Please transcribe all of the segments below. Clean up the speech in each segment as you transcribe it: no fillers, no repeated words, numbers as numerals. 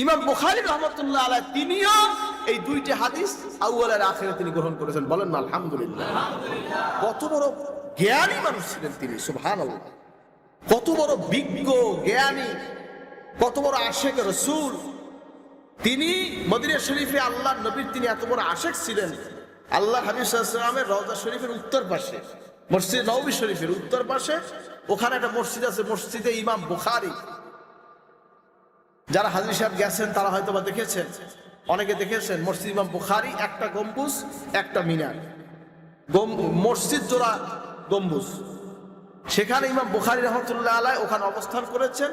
ইমাম বুখারী রাহমাতুল্লাহ আলাইহি তিনিও এই দুইটি হাদিস আউয়াল আর আখিরে তিনি গ্রহণ করেছেন। বলেন না আলহামদুলিল্লাহ। কত বড় জ্ঞানী মানুষ ছিলেন তিনি, সুবহানাল্লাহ। কত বড় বিজ্ঞ জ্ঞানী, কত বড় আশেক রাসূল তিনি। মদিনা শরীফে আল্লাহর নবীর তিনি এত বড় আশেক ছিলেন। আল্লাহ হাবিব সাল্লাল্লাহু আলাইহি ওয়াসাল্লামের রওজা শরীফের উত্তর পাশে, মসজিদ নববী শরীফের উত্তর পাশে ওখানে একটা মসজিদ আছে, মসজিদে ইমাম বুখারী। যারা হাজী সাহেব গেছেন তারা হয়তো বা দেখেছেন, অনেকে দেখেছেন মসজিদ ইমাম বুখারী, একটা গম্বুজ একটা মিনার, মসজিদ জোড়া গম্বুজ। সেখানে ইমাম বুখারী রাহমাতুল্লাহ আলাইহি ওখানে অবস্থান করেছেন।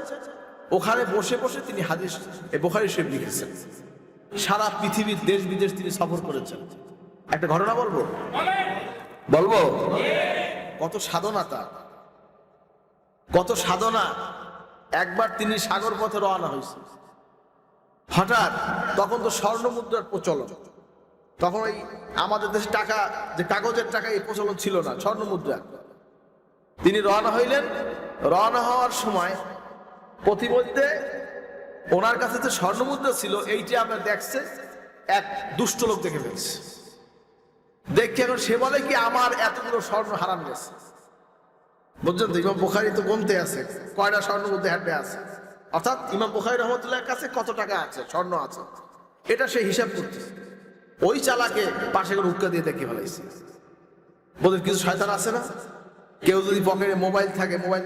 ওখানে বসে বসে তিনি হাদিস বুখারী শরীফ লিখেছেন। সারা পৃথিবীর দেশ বিদেশ তিনি সফর করেছেন। একটা ঘটনা বলবো কত সাধনা তার, কত সাধনা। একবার তিনি সাগর পথে রওনা হয়েছেন। হঠাৎ তখন তো স্বর্ণ মুদ্রার প্রচলন, তখন ওই আমাদের দেশে টাকা, যে কাগজের টাকা এই প্রচলন ছিল না, স্বর্ণ মুদ্রা। তিনি রওনা হইলেন। রওনা হওয়ার সময় প্রতিমধ্যে ওনার কাছে যে স্বর্ণ মুদ্রা ছিল এইটা আপনার দেখছে এক দুষ্ট লোক দেখে ফেলছে। দেখে এখন সে বলে কি আমার এতগুলো স্বর্ণ হারাম গেছে। বুঝছেন তো, ইমাম বুখারী তো গুনতে আছে কয়টা স্বর্ণ মুদ্রা হাতে আছে, অর্থাৎ ইমাম বুখারী রাহমাতুল্লাহর কাছে কত টাকা আছে, স্বর্ণ আছে, এটা সে হিসাব করতেছে। ওই চালাকে পাশে করে হুক্কা দিয়ে দেখে ফেলাইছে। বলে কিছু শয়তান আছে না, কেউ যদি পকেটে মোবাইল থাকে, মোবাইল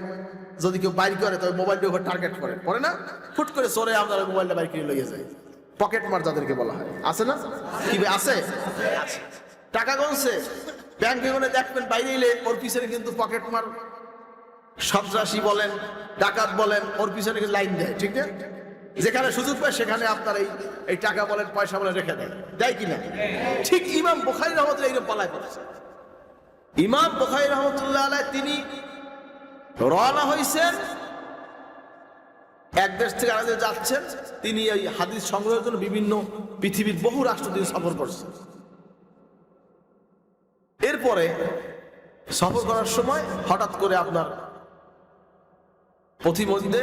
যদি কেউ বাইর করে তবে মোবাইলটার উপর টার্গেট করে না, ফুট করে চোরে আপনার মোবাইলটা বাইর করে লইয়ে যায়। পকেট মার যাদেরকে বলা হয়, আছে না? কি আছে? টাকা গুনছে, ব্যাংকে গুনে দেখবেন বাইরে এলে ওর পিছনে কিন্তু পকেট মার সন্ত্রাসী বলেন, ডাকাত বলেন, ওর পিছনে কিন্তু লাইন দেয়, ঠিক না? যেখানে সুযোগ পায় সেখানে আপনার এই টাকা বলেন, পয়সা বলেন রেখে দেয় কিনা? ঠিক ইমাম বুখারী রাহমাতুল্লাহ এইরকম পালায় পড়েছে। ইমাম বুখারী রাহমাতুল্লাহ আলাইহি তিনি রওনা হয়েছেন, এক দেশ থেকে আরেক দেশে যাচ্ছেন। তিনি এই হাদিস সংগ্রহের জন্য বিভিন্ন পৃথিবীর বহু রাষ্ট্র তিনি সফর করছেন। এরপরে সফর করার সময় হঠাৎ করে আপনার পথিমধ্যে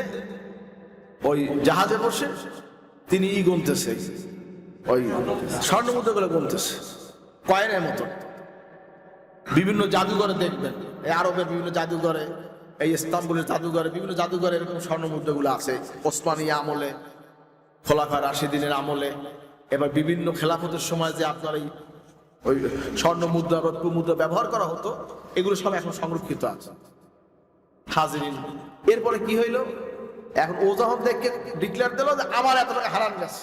ওই জাহাজে বসে তিনি গুনতেছে, ওই স্বর্ণ মুদ্রাগুলো গুনতেছে কয়েনের মতো। বিভিন্ন জাদুঘরে দেখবেন, এই আরবের বিভিন্ন জাদুঘরে, এই ইস্তাম্বুলের জাদুঘরে, বিভিন্ন জাদুঘরে এরকম স্বর্ণ মুদ্রাগুলো আছে। ওসমানী আমলে, খোলাফা রাশিদিনের আমলে, এবার বিভিন্ন খেলাফতের সময় যে আপনার ওই স্বর্ণ মুদ্রা, রৌপ্য মুদ্রা ব্যবহার করা হতো, এগুলো সব এখন সংরক্ষিত আছে। হাজিরিন, এরপরে কি হইল? এখন ও যখন দেখে ডিক্লেয়ার দিল যে আমার এত টাকা হারান গেছে,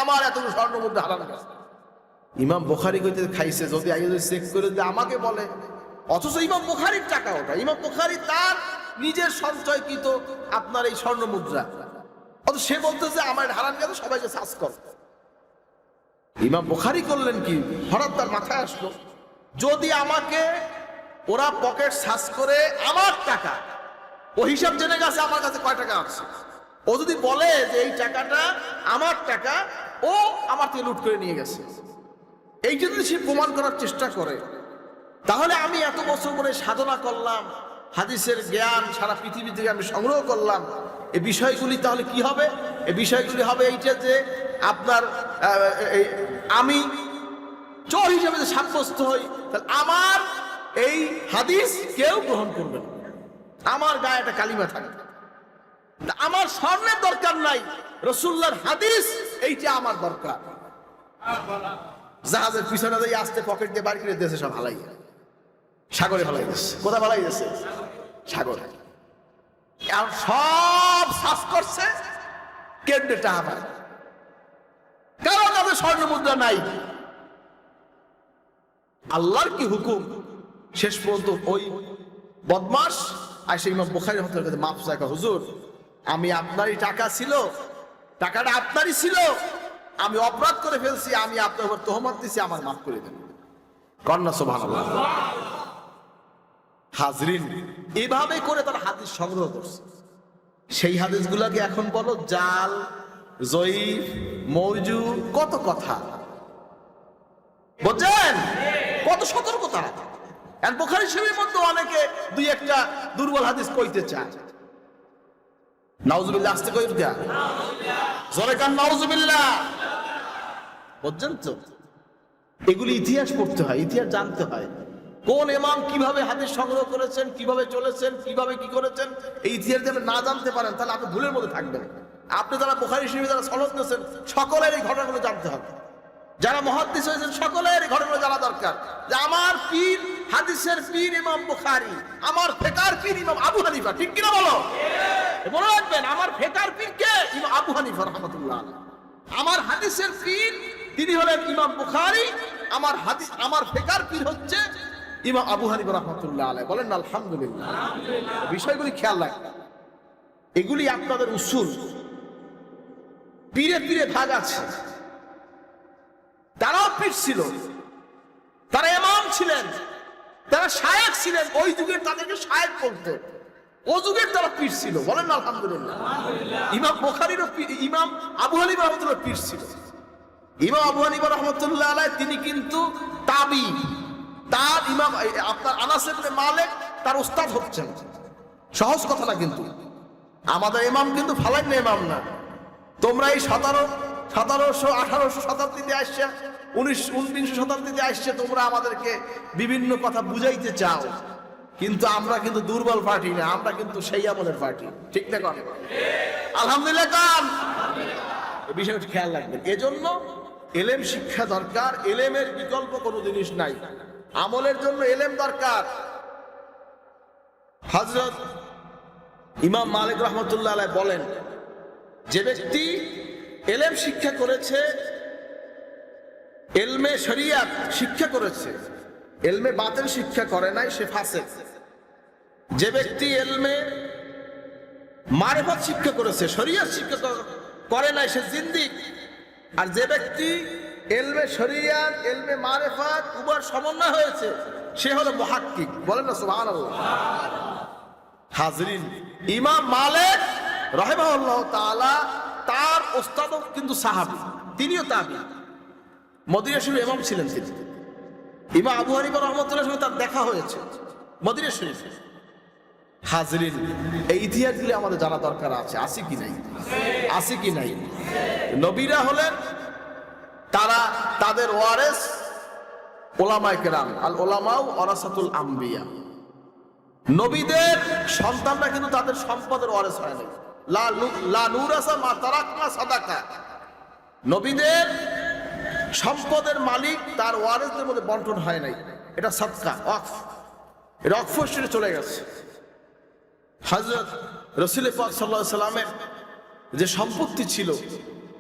আমার এতগুলো স্বর্ণ মুদ্রা হারান গেছে। ইমাম বুখারী কইতে খাইছে, যদি আগে চেক করে যদি আমাকে বলে, অথচ ইমাম বুখারীর টাকা ওটা, ইমাম বুখারী তার নিজের সঞ্চয়কৃত আপনার এই স্বর্ণ মুদ্রা, অথচ সে বলতেছে আমার হারান গেছে, সবাইকে সার্চ কর। ইমাম বুখারী করলেন কি, হঠাৎ তার মাথায় আসলো, যদি আমাকে ওরা পকেট সার্চ করে আমার টাকা, ও হিসাব জেনে গেছে আমার কাছে কয় টাকা আছে, ও যদি বলে যে এই টাকাটা আমার টাকা, ও আমার থেকে লুট করে নিয়ে গেছে, এই যদি সে প্রমাণ করার চেষ্টা করে, তাহলে আমি এত বছর ধরে সাধনা করলাম, হাদিসের জ্ঞান সারা পৃথিবী থেকে আমি সংগ্রহ করলাম, এই বিষয়গুলি তাহলে কি হবে? এই বিষয়গুলি হবে এইটা যে আপনার আমি চোর হিসেবে যে সাব্যস্ত হই, তাহলে আমার এই হাদিস কেউ গ্রহণ করবে না, আমার গায়ে একটা কালিমা থাকে। আমার স্বর্ণের দরকার নাই, রাসূলুল্লাহর হাদিস এইটা আমার দরকার। জাহাজের পিছনে দিয়ে আসতে পকেট দিয়ে বার করে দিয়েছে, সব হালাই সাগরে ফেলাই দিচ্ছে। কোথায় ফেলাই দিচ্ছে? সাগরে। আর সব শ্বাস করছে কেন্দ্রে টাকা পায়, কারণ তাদের স্বর্ণ মুদ্রা নাই। আল্লাহর কি হুকুম, শেষ পর্যন্ত ওই বদমাস আইসা ইমাম বুখারী রাহমাতুল্লাহ কাছে মাফ চায়, হুজুর আমি আপনারই টাকা ছিল, টাকাটা আপনারই ছিল, আমি অপরাধ করে ফেলছি, আমি আপনার উপর তোহমত দিছি, আমার মাফ করে দেন। কন্যা সুবহানাল্লাহ। হাজরিন, এভাবে করে তার হাদিস সংগ্রহ করছে। সেই হাদিসগুলোকে এখন বলো জাল, জয়ীফ, মওজু, কত কথা বুঝছেন, কত সতর্কতা। বুখারী শরীফের মধ্যে অনেকে দুই একটা দুর্বল হাদিস কইতে চায়, নাউজুবিল্লাহ আসতে কই দিয়া জোরে কান নাউজুবিল্লাহ। বুঝছেন তো, এগুলি ইতিহাস পড়তে হয়, ইতিহাস জানতে হয়। কোন ইমাম কিভাবে হাদিস সংগ্রহ করেছেন, কিভাবে চলেছেন, কিভাবে কি করেছেন, এই ইতিহাস যদি না জানতে পারেন তাহলে আপনি ভুলের মধ্যে থাকবেন। আপনি যারা বুখারী শরীফে যারা সনদ নিয়েছেন সকলের এই ঘটনাগুলো জানতে হবে। যারা মুহাদ্দিস হয়েছেন সকলের এই ঘটনাগুলো জানা দরকার যে আমার পীর হাদিসের পীর ইমাম বুখারী, আমার ফিকহের পীর ইমাম আবু হানিফা। ঠিক কিনা বলো? মনে রাখবেন, আমার ফিকহের পীর কে? ইমাম আবু হানিফা রাহমাতুল্লাহ। আমার হাদিসের পীর তিনি হলেন ইমাম বুখারী, আমার ফিকহের পীর হচ্ছে ইমাম আবু হানিফা রাহমাতুল্লাহ আলাইহি। বলেন আলহামদুলিল্লাহ। বিষয়গুলি খেয়াল রাখবেন, এগুলি আপনাদের উসুল। পীরে পীরে ভাগ আছে, তারাও পীর ছিল, তারা ইমাম ছিলেন, তারা শায়েখ ছিলেন। ওই যুগের তাদেরকে শায়েখ বলতো, ও যুগের তারা পীর ছিল। বলেন আলহামদুলিল্লাহ। ইমাম বুখারীরও ইমাম আবু হানিফা রাহমাতুল্লাহ পীর ছিল। ইমাম আবু হানিফা রাহমাতুল্লাহ আলাইহি তিনি কিন্তু তাবি, তার ইমাম আপনার আনাস ইবনে মালিক তার উস্তাদ হচ্ছেন। সহজ কথা না, কিন্তু আমাদের ইমাম কিন্তু ফালাইন ইমাম না। তোমরা এই 1700-1800 শতাব্দীতে আসছে, 19-19 শতাব্দীতে আসছে, তোমরা আমাদেরকে বিভিন্ন কথা বুঝাইতে চাও, কিন্তু আমরা কিন্তু দুর্বল পার্টি না, আমরা কিন্তু সেই আমলের পার্টি। ঠিক না? কন আলহামদুলিল্লাহ। কান এই বিষয়টা খেয়াল রাখবেন। এজন্য এলেম শিক্ষা দরকার, এলেমের বিকল্প কোনো জিনিস নাই। আমলের জন্য এলেম দরকার। হযরত ইমাম মালিক রাহমাতুল্লাহ আলাইহি বলেন, যে ব্যক্তি এলেম শিক্ষা করেছে, এলমে শরিয়াত শিক্ষা করেছে, এলমে বাতিল শিক্ষা করে নাই, সে ফাসিক। যে ব্যক্তি এলমে মারিফত শিক্ষা করেছে, শরিয়াত শিক্ষা করে নাই, সে জিন্দিক। আর যে ব্যক্তি এলমে শরিয়াত এলমে মারিফত উভয়ের সমন্বয় হয়েছে, সে হলো মুহাক্কিক। বলেন না সুবহানাল্লাহ। হাজরিন, ইমাম মালিক রাহিমাহুল্লাহ তাআলা তার ওস্তাদও কিন্তু সাহাবী, তিনিও তাবী। মদিনা শরীফে ইমাম ছিলেন তিনি। ইমাম আবু হানিফা রাহমাতুল্লাহর সঙ্গে তার দেখা হয়েছে মদিনা শরীফে। হাজরিন, এই ইতিহাসগুলি আমাদের জানা দরকার আছে, আছে কি নাই? আছে কি নাই? নবীরা হলেন তারা তাদের ওয়ারেস উলামায়ে কেরাম, আল উলামাউ ওয়ারাসাতুল আম্বিয়া। নবীদের সন্তানরা কিন্তু তাদের সম্পদের ওয়ারেস হয় নাই। লা নুরাসা মা তারাকনা সাদাকা। নবীদের সম্পদের মালিক তার ওয়ারেসদের মধ্যে বন্টন হয় নাই, এটা সাদকা, ওয়াকফ, এটা ওয়াকফ হিসেবে চলে গেছে। হযরত রাসূল পাক সাল্লাল্লাহু আলাইহি সাল্লামের যে সম্পত্তি ছিল,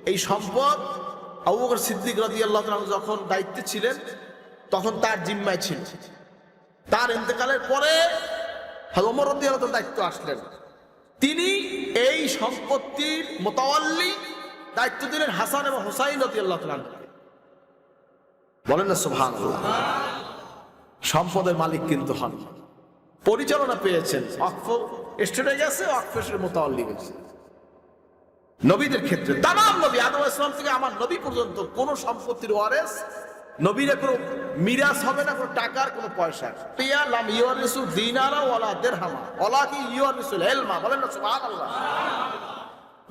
এই সম্পদ আবু বকর সিদ্দিক রাদিয়াল্লাহু তাআলা যখন দায়িত্বে ছিলেন তখন তার জিম্মায় ছিল। তার ইন্তেকালের পরে হযরত ওমর রাদিয়াল্লাহু তাআলা দায়িত্ব আসলেন, তিনি এই সম্পত্তির মুতাওয়াল্লি দায়িত্ব দিলেন হাসান এবং হুসাইন রাদিয়াল্লাহু তাআলা। বলেন না সুবহানাল্লাহ। সম্পদের মালিক কিন্তু হন, পরিচালনা পেয়েছেন, ওয়াকফ স্টেটে গেছে, ওয়াকফের মুতাওয়াল্লি হয়েছে। নবীদের ক্ষেত্রে তামাম নবী আদম আলাইহিস সালাম থেকে আমার নবী পর্যন্ত কোন সম্পত্তির ওয়ারেস নবীরা কোনো মিরাস হবে না, কোনো টাকার কোনো পয়সা। পিয়া লাম ইউরিসু দিনারা ওয়ালা দিরহামা ওয়ালা কি ইউরিসুল ইলমা। বলেন না সুবহানাল্লাহ।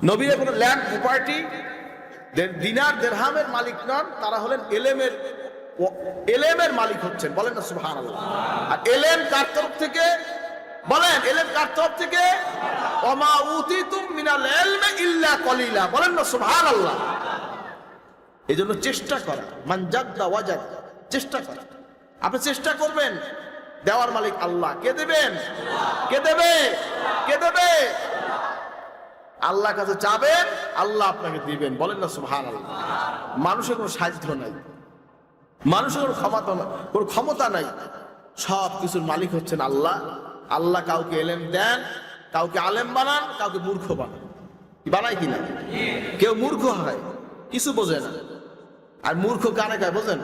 নবীরা কোনো ল্যান্ড প্রপার্টি দিনার দিরহামের মালিক নন, তারা হলেন এলেমের মালিক হচ্ছেন। বলেন না সুবহানাল্লাহ। আর এলেম কার তরফ থেকে? বলেন, এলেম কার তরফ থেকে? ওমা উতিতুম মিনাল ইলমি ইল্লা কলিলা। বলেন না সুবহানাল্লাহ। এই জন্য চেষ্টা করা, মান জাদ্দা ওয়াজাদ, চেষ্টা করা। আপনি চেষ্টা করবেন, দেওয়ার মালিক আল্লাহ। কে দেবেন? কে দেবে? কে দেবে? আল্লাহর কাছে চাবেন, আল্লাহ আপনাকে দিবেন। বলেন না সুবহানাল্লাহ। মানুষের কোনো সাধ্য নাই, মানুষের কোনো ক্ষমতা নাই, সব কিছুর মালিক হচ্ছেন আল্লাহ। আল্লাহ কাউকে এলেম দেন, কাউকে আলেম বানান, কাউকে মূর্খ বানান। বানায় কিনা? কেউ মূর্খ হয়, কিছু বোঝে না। আর মূর্খ কারে কয় বোঝেন?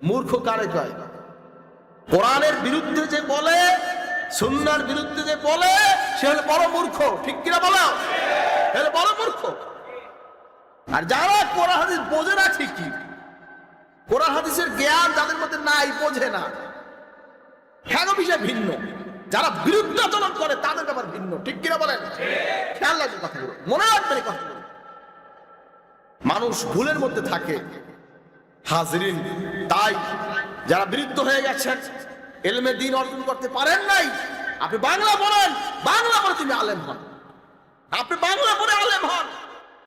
মূর্খ কারে কয়? কোরআনের বিরুদ্ধে যে বলে, সুন্নাহর বিরুদ্ধে যে বলে, সে হলো বড় মূর্খ। ঠিক কিনা বলো? হলো বড় মূর্খ। আর যারা কোরআন হাদিস বোঝে না, ঠিকই, কোরআন হাদিসের জ্ঞান যাদের মধ্যে নাই, বোঝে না, হ্যাঁ বিষয় ভিন্ন। যারা বিরুদ্ধাচরণ করে তাদের ব্যাপার ভিন্ন, ঠিক কিনা বলেন? খেয়াল রাখবে কথাগুলো, মনে রাখবেন এই কথাগুলো। মানুষ ভুলের মধ্যে থাকে হাজরিন। তাই যারা বিরুদ্ধ হয়ে গেছেন, ইলমে দ্বীন অর্জন করতে পারেন নাই, আপনি বাংলা পড়েন, বাংলা পড়ে তিনি আলেম হন, আপনি বাংলা পড়ে আলেম হন।